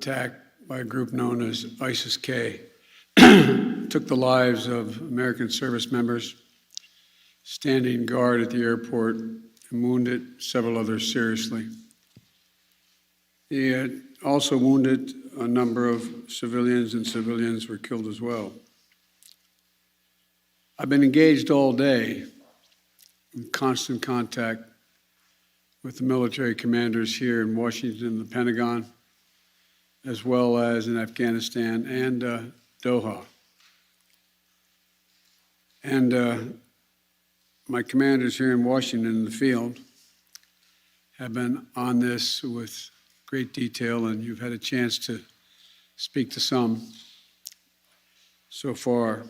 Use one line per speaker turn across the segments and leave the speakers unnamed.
attack by a group known as ISIS-K took the lives of American service members standing guard at the airport and wounded several others seriously. He had also wounded a number of civilians, and civilians were killed as well. I've been engaged all day in constant contact with the military commanders here in Washington and the Pentagon, as well as in Afghanistan and Doha. And my commanders here in Washington in the field have been on this with great detail, and you've had a chance to speak to some so far.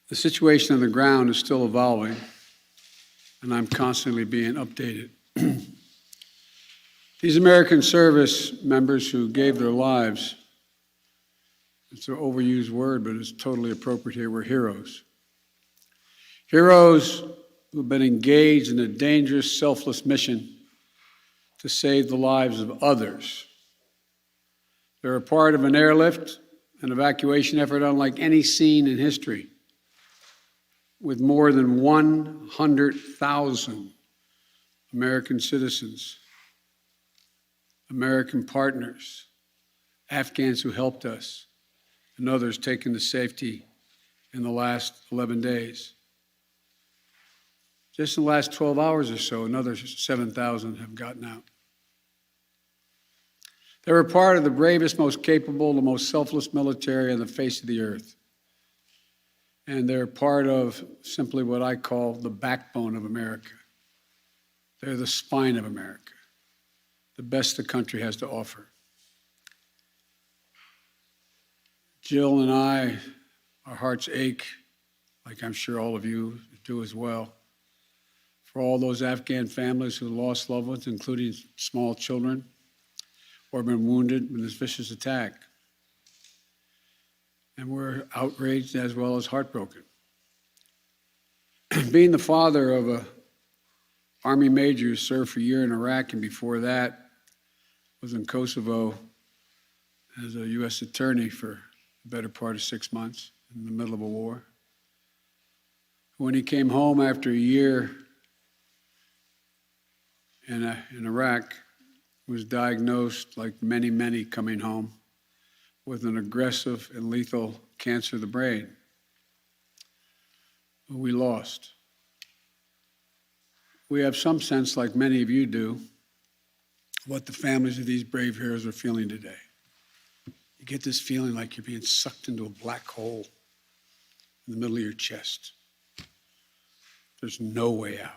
The situation on the ground is still evolving, and I'm constantly being updated. These American service members who gave their lives, it's an overused word, but it's totally appropriate here, were heroes. Heroes who have been engaged in a dangerous, selfless mission to save the lives of others. They're a part of an airlift, an evacuation effort unlike any seen in history, with more than 100,000 American citizens, American partners, Afghans who helped us, and others taken to safety in the last 11 days. Just in the last 12 hours or so, another 7,000 have gotten out. They were part of the bravest, most capable, the most selfless military on the face of the earth. And they're part of simply what I call the backbone of America. They're the spine of America, the best the country has to offer. Jill and I, our hearts ache, like I'm sure all of you do as well, for all those Afghan families who lost loved ones, including small children, or have been wounded in this vicious attack. And we're outraged as well as heartbroken. Being the father of an Army major who served for a year in Iraq, and before that was in Kosovo as a U.S. attorney for the better part of 6 months in the middle of a war. When he came home after a year in Iraq, was diagnosed, like many, many coming home, with an aggressive and lethal cancer of the brain. We lost. We have some sense, like many of you do, what the families of these brave heroes are feeling today. You get this feeling like you're being sucked into a black hole in the middle of your chest. There's no way out.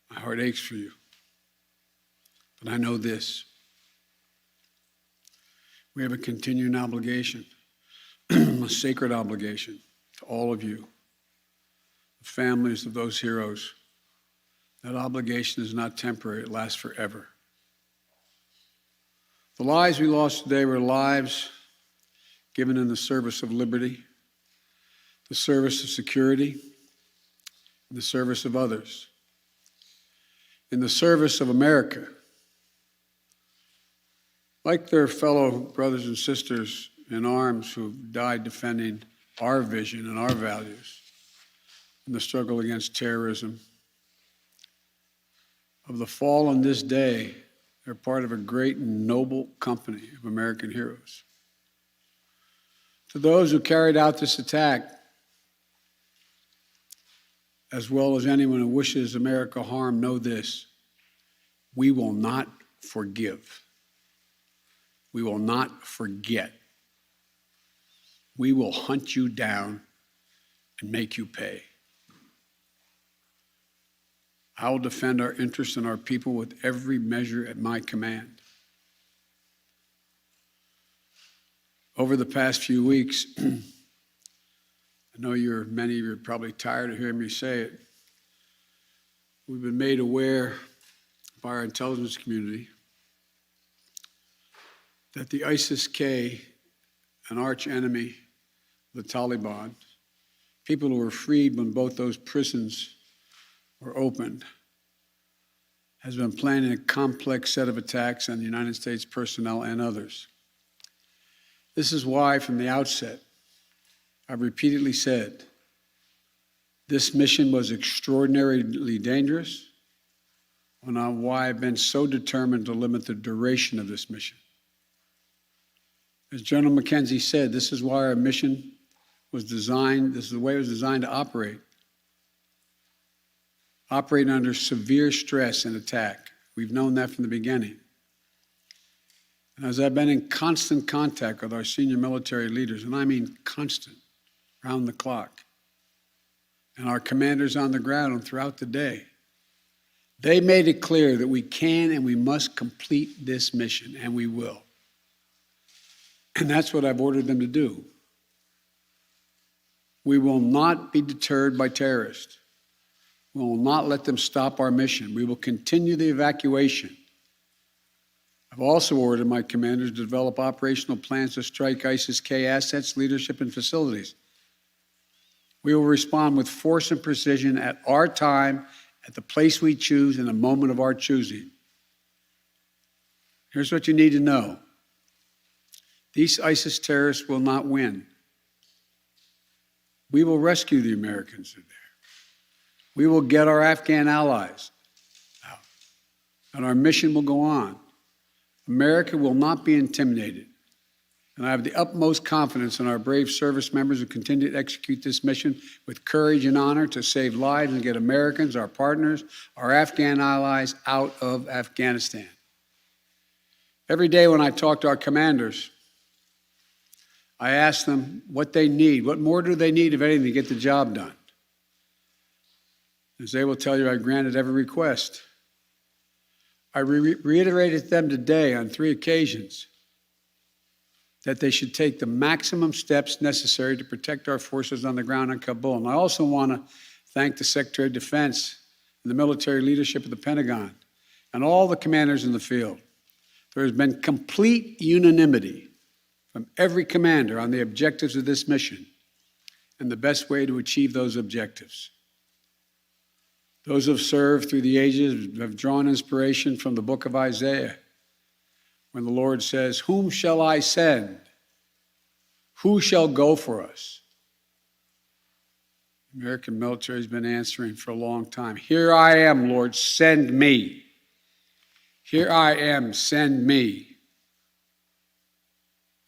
My heart aches for you. But I know this. We have a continuing obligation, a sacred obligation to all of you, the families of those heroes. That obligation is not temporary, it lasts forever. The lives we lost today were lives given in the service of liberty, the service of security, and the service of others, in the service of America. Like their fellow brothers and sisters in arms who died defending our vision and our values in the struggle against terrorism, of the fall on this day, they're part of a great and noble company of American heroes. To those who carried out this attack, as well as anyone who wishes America harm, know this: we will not forgive. We will not forget. We will hunt you down and make you pay. I will defend our interests and our people with every measure at my command. Over the past few weeks, I know many of you are probably tired of hearing me say it, we've been made aware by our intelligence community that the ISIS-K, an arch enemy, the Taliban, people who were freed when both those prisons were opened, has been planning a complex set of attacks on the United States personnel and others. This is why, from the outset, I've repeatedly said this mission was extraordinarily dangerous, and on why I've been so determined to limit the duration of this mission. As General McKenzie said, this is why our mission was designed, this is the way it was designed to operate. Operating under severe stress and attack. We've known that from the beginning. And as I've been in constant contact with our senior military leaders, and I mean constant, round the clock, and our commanders on the ground and throughout the day, they made it clear that we can and we must complete this mission, and we will. And that's what I've ordered them to do. We will not be deterred by terrorists. We will not let them stop our mission. We will continue the evacuation. I've also ordered my commanders to develop operational plans to strike ISIS-K assets, leadership, and facilities. We will respond with force and precision at our time, at the place we choose, in a moment of our choosing. Here's what you need to know. These ISIS terrorists will not win. We will rescue the Americans there. We will get our Afghan allies out, and our mission will go on. America will not be intimidated, and I have the utmost confidence in our brave service members who continue to execute this mission with courage and honor to save lives and get Americans, our partners, our Afghan allies out of Afghanistan. Every day when I talk to our commanders, I ask them what they need. What more do they need, if anything, to get the job done? As they will tell you, I granted every request. I reiterated to them today on 3 occasions that they should take the maximum steps necessary to protect our forces on the ground in Kabul. And I also want to thank the Secretary of Defense and the military leadership of the Pentagon and all the commanders in the field. There has been complete unanimity from every commander on the objectives of this mission and the best way to achieve those objectives. Those who have served through the ages have drawn inspiration from the book of Isaiah, when the Lord says, "Whom shall I send? Who shall go for us?" The American military has been answering for a long time. "Here I am, Lord, send me. Here I am, send me."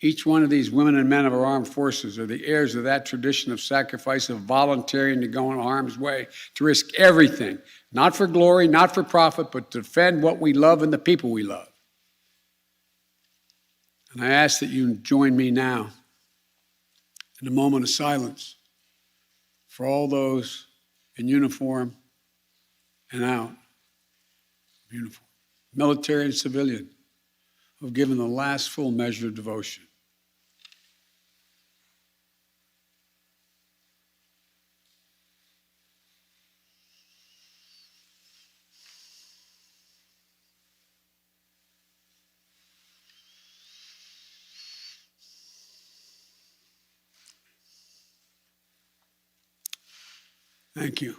Each one of these women and men of our armed forces are the heirs of that tradition of sacrifice, of volunteering to go in harm's way, to risk everything, not for glory, not for profit, but to defend what we love and the people we love. And I ask that you join me now in a moment of silence for all those in uniform and out of uniform, military and civilian, who have given the last full measure of devotion. Thank you.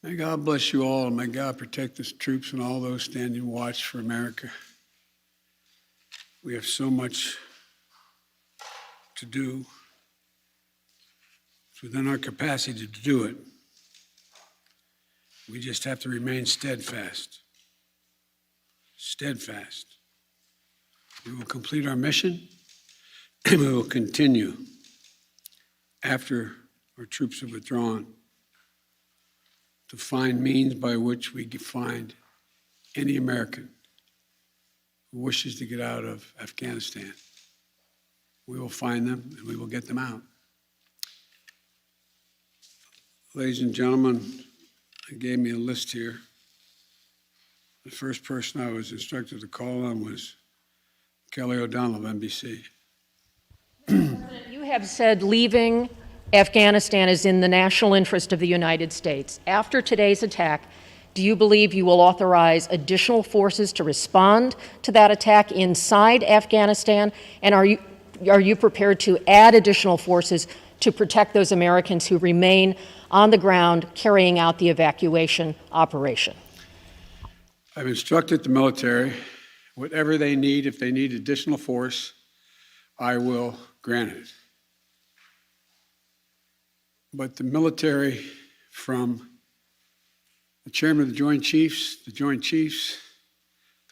May God bless you all, and may God protect the troops and all those standing watch for America. We have so much to do. It's within our capacity to do it. We just have to remain steadfast. Steadfast. We will complete our mission, and we will continue after our troops have withdrawn to find means by which we can find any American who wishes to get out of Afghanistan. We will find them and we will get them out. Ladies and gentlemen, they gave me a list here. The first person I was instructed to call on was Kelly O'Donnell of NBC.
You have said leaving Afghanistan is in the national interest of the United States. After today's attack, do you believe you will authorize additional forces to respond to that attack inside Afghanistan? And are you prepared to add additional forces to protect those Americans who remain on the ground carrying out the evacuation operation?
I've instructed the military, whatever they need, if they need additional force, I will grant it. But the military, from the chairman of the Joint Chiefs, the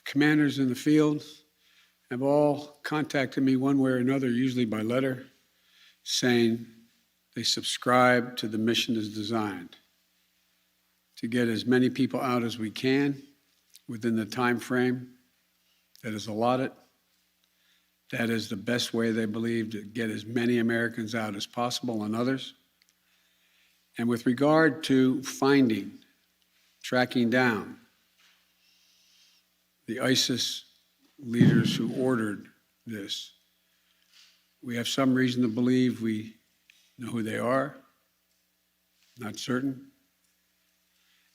commanders in the field, have all contacted me one way or another, usually by letter, saying they subscribe to the mission as designed to get as many people out as we can within the time frame that is allotted. That is the best way, they believe, to get as many Americans out as possible and others. And with regard to finding, tracking down the ISIS leaders who ordered this, we have some reason to believe we know who they are, not certain,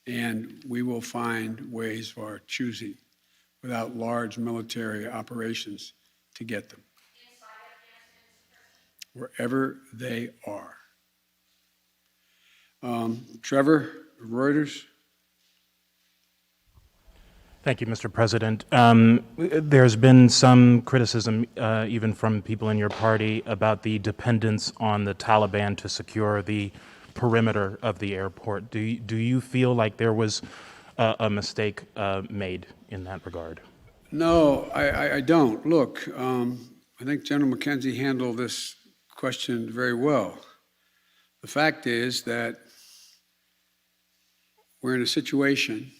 and we will find ways of our choosing without large military operations to get them wherever they are. Trevor, Reuters.
Thank you, Mr. President. There's been some criticism, even from people in your party, about the dependence on the Taliban to secure the perimeter of the airport. Do you feel like there was a mistake made in that regard?
No, I don't. Look, I think General McKenzie handled this question very well. The fact is that we're in a situation,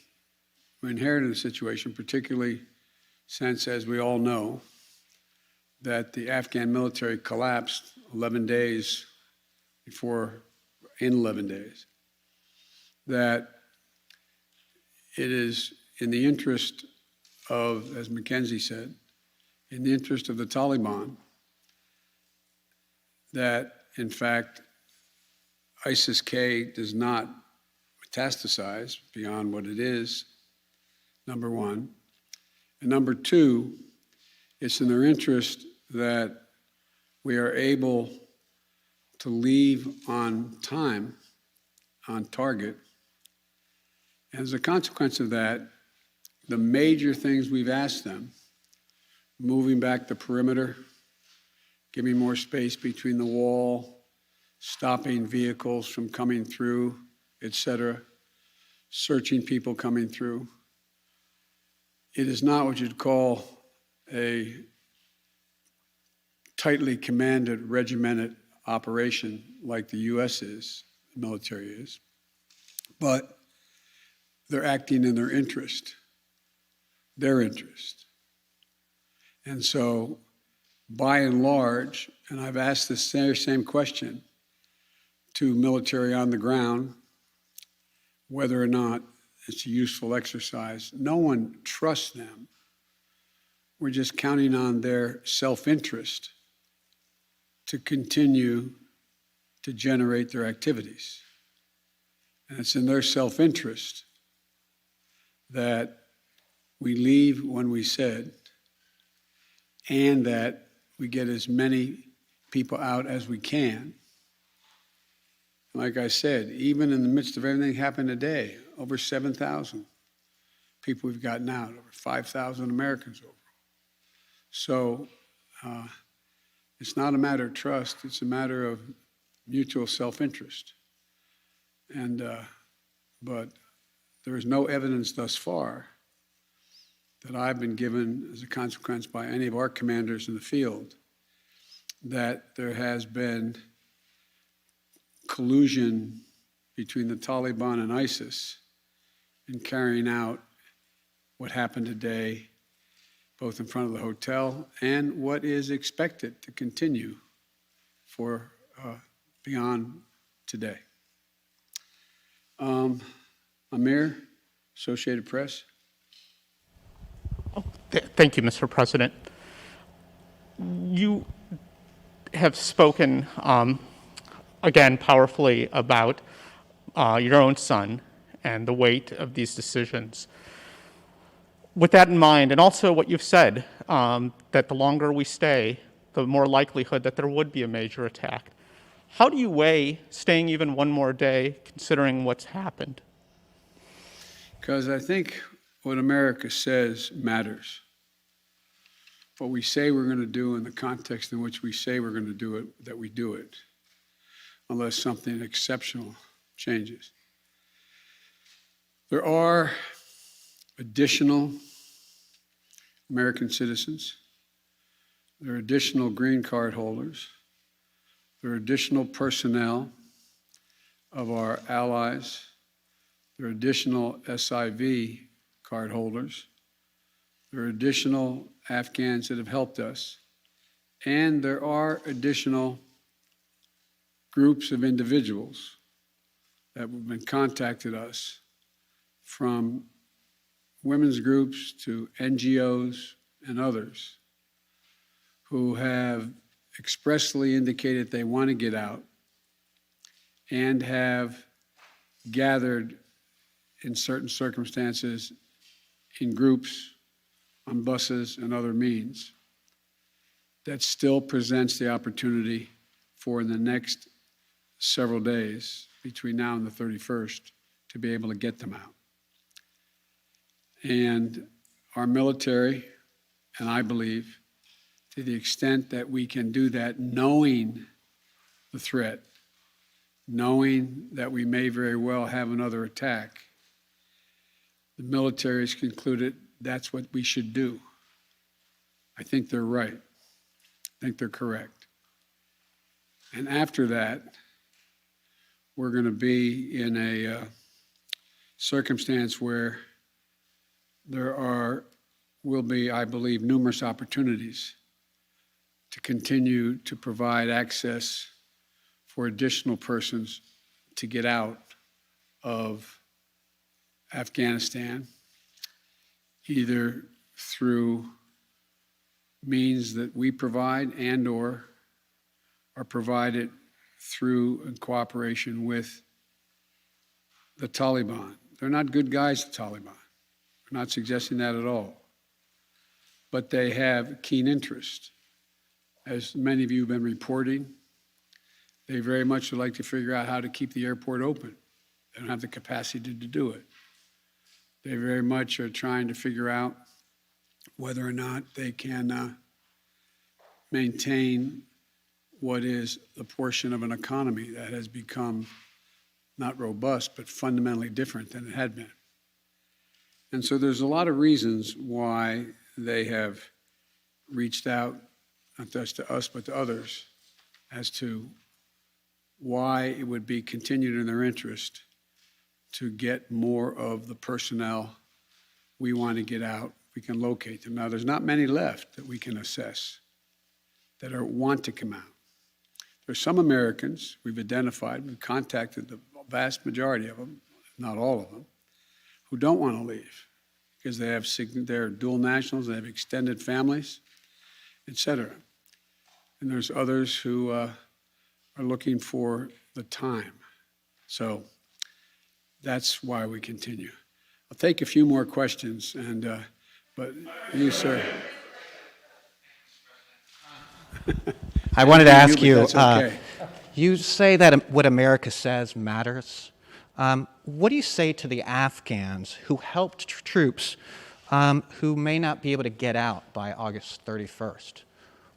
we inherited a situation, particularly since, as we all know, that the Afghan military collapsed 11 days before, in 11 days, that it is in the interest of, as McKenzie said, in the interest of the Taliban, that in fact ISIS-K does not metastasize beyond what it is, number one. And number two, it's in their interest that we are able to leave on time, on target. And as a consequence of that, the major things we've asked them, moving back the perimeter, giving more space between the wall, stopping vehicles from coming through, etc., searching people coming through. It is not what you'd call a tightly commanded, regimented operation like the U.S. is, the military is, but they're acting in their interest. And so, by and large, and I've asked this same question to military on the ground, whether or not it's a useful exercise. No one trusts them. We're just counting on their self-interest to continue to generate their activities. And it's in their self-interest that we leave when we said, and that we get as many people out as we can. Like I said, even in the midst of everything happened today, over 7,000 people we've gotten out, over 5,000 Americans overall. So it's not a matter of trust, it's a matter of mutual self-interest. And but there is no evidence thus far that I've been given as a consequence by any of our commanders in the field that there has been collusion between the Taliban and ISIS in carrying out what happened today, both in front of the hotel and what is expected to continue for beyond today. Amir, Associated Press.
Thank you, Mr. President. You have spoken, again, powerfully about your own son and the weight of these decisions. With that in mind, and also what you've said, that the longer we stay, the more likelihood that there would be a major attack. How do you weigh staying even one more day, considering what's happened?
Because I think what America says matters. What we say we're going to do in the context in which we say we're going to do it, that we do it, unless something exceptional changes. There are additional American citizens. There are additional green card holders. There are additional personnel of our allies. There are additional SIV card holders. There are additional Afghans that have helped us. And there are additional groups of individuals that have been contacted us, from women's groups to NGOs and others, who have expressly indicated they want to get out and have gathered in certain circumstances in groups, on buses and other means. That still presents the opportunity for, in the next several days between now and the 31st, to be able to get them out. And our military, and I believe, to the extent that we can do that, knowing the threat, knowing that we may very well have another attack, the military has concluded that's what we should do. I think they're right. I think they're correct. And after that, we're going to be in a circumstance where will be, I believe, numerous opportunities to continue to provide access for additional persons to get out of Afghanistan, either through means that we provide and or are provided through in cooperation with the Taliban. They're not good guys, the Taliban. We're not suggesting that at all. But they have keen interest. As many of you have been reporting, they very much would like to figure out how to keep the airport open. They don't have the capacity to do it. They very much are trying to figure out whether or not they can maintain what is the portion of an economy that has become not robust, but fundamentally different than it had been. And so there's a lot of reasons why they have reached out, not just to us, but to others, as to why it would be continued in their interest to get more of the personnel we want to get out. We can locate them. Now, there's not many left that we can assess that want to come out. There's some Americans we've identified, we've contacted the vast majority of them, not all of them, who don't want to leave because they're dual nationals, they have extended families, et cetera. And there's others who are looking for the time. So that's why we continue. I'll take a few more questions, but you, sir.
I wanted to ask you,
That's okay.
you say that what America says matters. What do you say to the Afghans who helped troops who may not be able to get out by August 31st?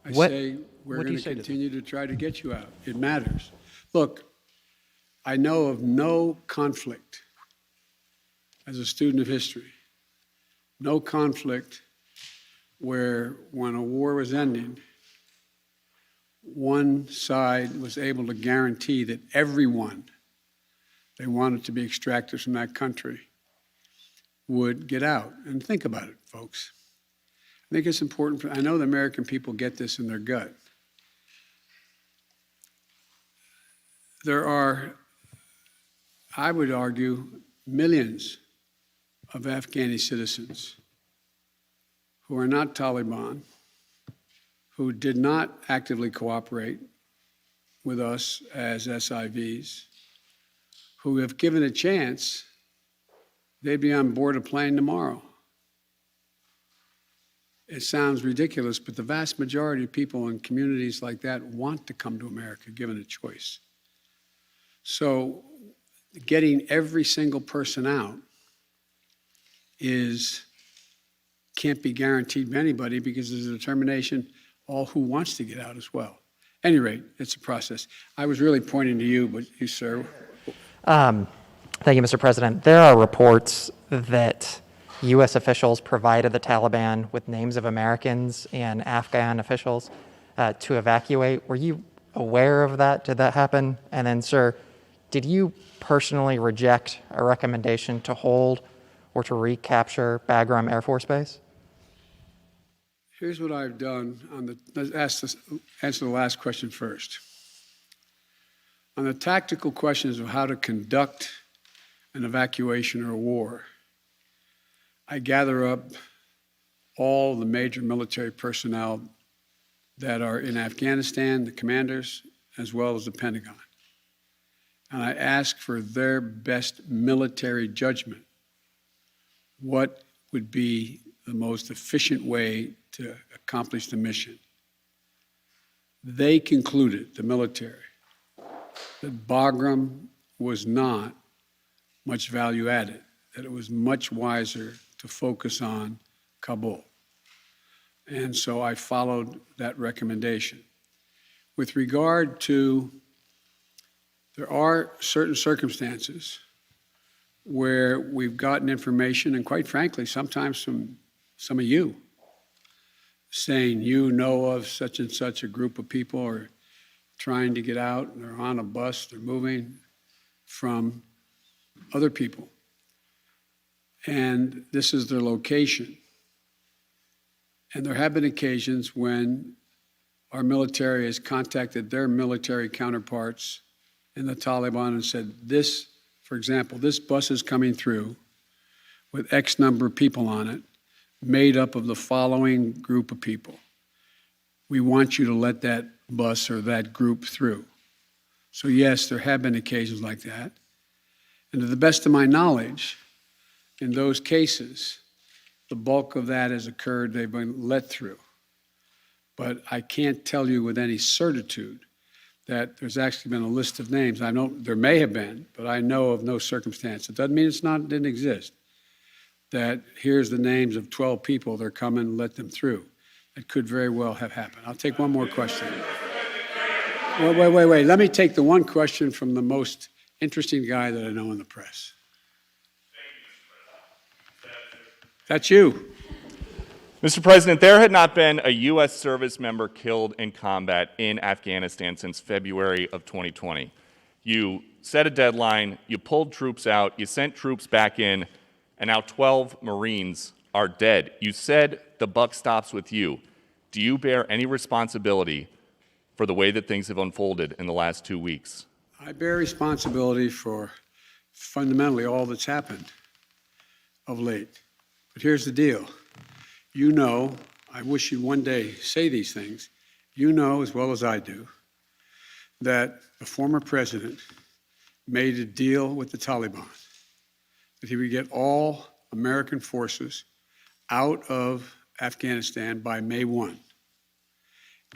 I say we're going to continue to try to get you out. It matters. Look, I know of no conflict, as a student of history, no conflict where when a war was ending, one side was able to guarantee that everyone they wanted to be extracted from that country would get out. And think about it, folks. I think it's important. I know the American people get this in their gut. There are, I would argue, millions of Afghani citizens who are not Taliban, who did not actively cooperate with us as SIVs, who, if given a chance, they'd be on board a plane tomorrow. It sounds ridiculous, but the vast majority of people in communities like that want to come to America, given a choice. So getting every single person out can't be guaranteed by anybody because there's a determination all who wants to get out as well. At any rate, it's a process. I was really pointing to you, but you, sir.
Thank you, Mr. President. There are reports that U.S. officials provided the Taliban with names of Americans and Afghan officials to evacuate. Were you aware of that? Did that happen? And then, sir, did you personally reject a recommendation to hold or to recapture Bagram Air Force Base?
Here's what I've done. Let's answer the last question first. On the tactical questions of how to conduct an evacuation or a war, I gather up all the major military personnel that are in Afghanistan, the commanders, as well as the Pentagon. And I ask for their best military judgment. What would be the most efficient way to accomplish the mission? They concluded, the military, that Bagram was not much value added, that it was much wiser to focus on Kabul. And so I followed that recommendation. With regard to, there are certain circumstances where we've gotten information, and quite frankly, sometimes from some of you, saying you know of such and such a group of people are trying to get out, and they're on a bus, they're moving from other people. And this is their location. And there have been occasions when our military has contacted their military counterparts in the Taliban and said, this, for example, this bus is coming through with X number of people on it, made up of the following group of people. We want you to let that bus or that group through. So yes, there have been occasions like that. And to the best of my knowledge, in those cases, the bulk of that has occurred, they've been let through. But I can't tell you with any certitude that there's actually been a list of names. I know there may have been, but I know of no circumstance. It doesn't mean it didn't exist. That here's the names of 12 people, they're coming, let them through. It could very well have happened. I'll take one more question. Wait. Let me take the one question from the most interesting guy that I know in the press. That's you.
Mr. President, there had not been a U.S. service member killed in combat in Afghanistan since February of 2020. You set a deadline, you pulled troops out, you sent troops back in, and now 12 Marines are dead. You said the buck stops with you. Do you bear any responsibility for the way that things have unfolded in the last 2 weeks?
I bear responsibility for fundamentally all that's happened of late. But here's the deal. You know, I wish you'd one day say these things. You know as well as I do that the former president made a deal with the Taliban that he would get all American forces out of Afghanistan by May 1.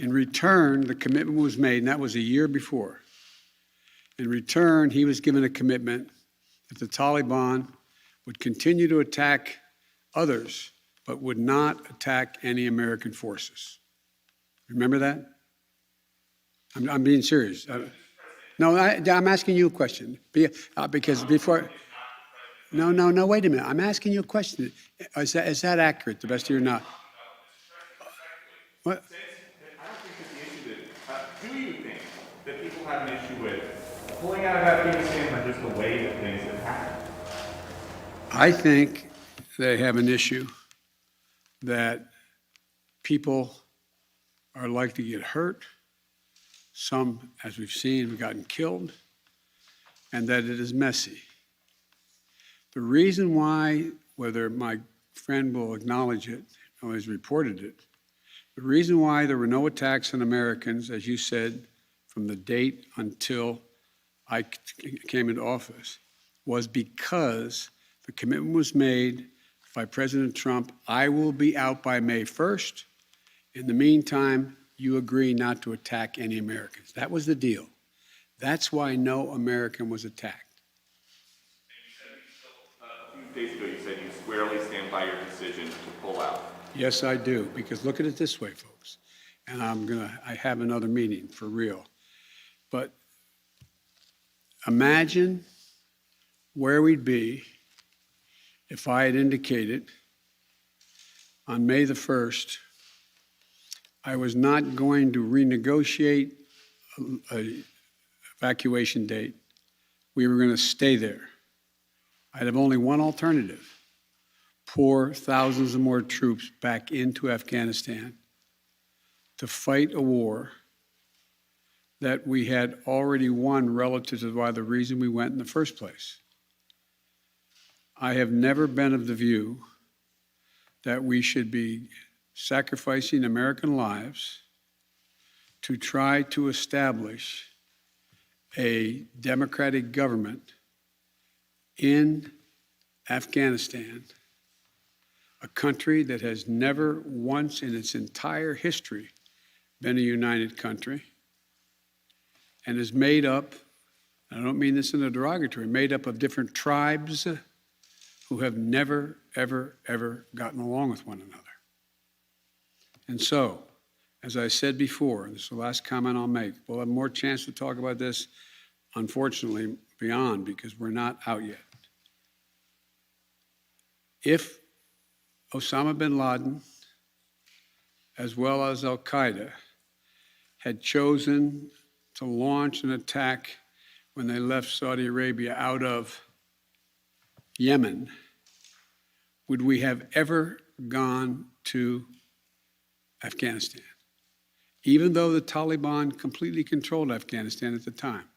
In return, the commitment was made, and that was a year before. In return, he was given a commitment that the Taliban would continue to attack others, but would not attack any American forces. Remember that? I'm being serious. No, I'm asking you a question. Because before... No, wait a minute. I'm asking you a question. Is that accurate, the best of your knowledge? What?
I don't think that the issue do you think that people have an issue with pulling out of Afghanistan or just the way that things have happened?
I think they have an issue that people are likely to get hurt. Some, as we've seen, have gotten killed, and that it is messy. The reason why, whether my friend will acknowledge it or has reported it, the reason why there were no attacks on Americans, as you said, from the date until I came into office, was because the commitment was made by President Trump, I will be out by May 1st. In the meantime, you agree not to attack any Americans. That was the deal. That's why no American was attacked.
A few days ago, you said you squarely stand by your decision to pull out.
Yes, I do, because look at it this way, folks, and I have another meeting for real. But imagine where we'd be if I had indicated on May the 1st I was not going to renegotiate an evacuation date. We were going to stay there. I'd have only one alternative: pour thousands of more troops back into Afghanistan to fight a war that we had already won relative to why the reason we went in the first place. I have never been of the view that we should be sacrificing American lives to try to establish a democratic government in Afghanistan, a country that has never once in its entire history been a united country and is made up, I don't mean this in a derogatory, made up of different tribes who have never, ever, ever gotten along with one another. And so, as I said before, and this is the last comment I'll make, we'll have more chance to talk about this, unfortunately, beyond, because we're not out yet. If Osama bin Laden, as well as al-Qaeda, had chosen to launch an attack when they left Saudi Arabia out of Yemen, would we have ever gone to Afghanistan? Even though the Taliban completely controlled Afghanistan at the time,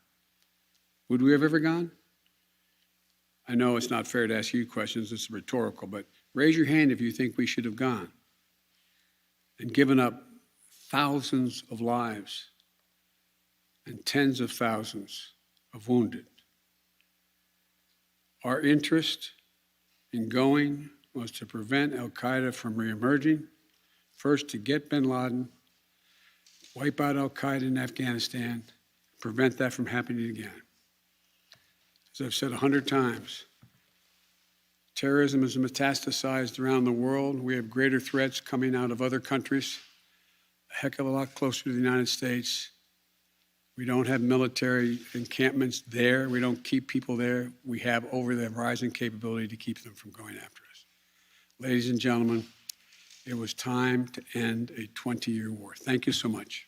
would we have ever gone? I know it's not fair to ask you questions, it's rhetorical, but raise your hand if you think we should have gone and given up thousands of lives and tens of thousands of wounded. Our interest in going was to prevent al-Qaeda from reemerging, first to get bin Laden, wipe out al-Qaeda in Afghanistan, prevent that from happening again. As I've said 100 times, terrorism is metastasized around the world. We have greater threats coming out of other countries, a heck of a lot closer to the United States. We don't have military encampments there. We don't keep people there. We have over-the-horizon capability to keep them from going after us. Ladies and gentlemen, it was time to end a 20-year war. Thank you so much.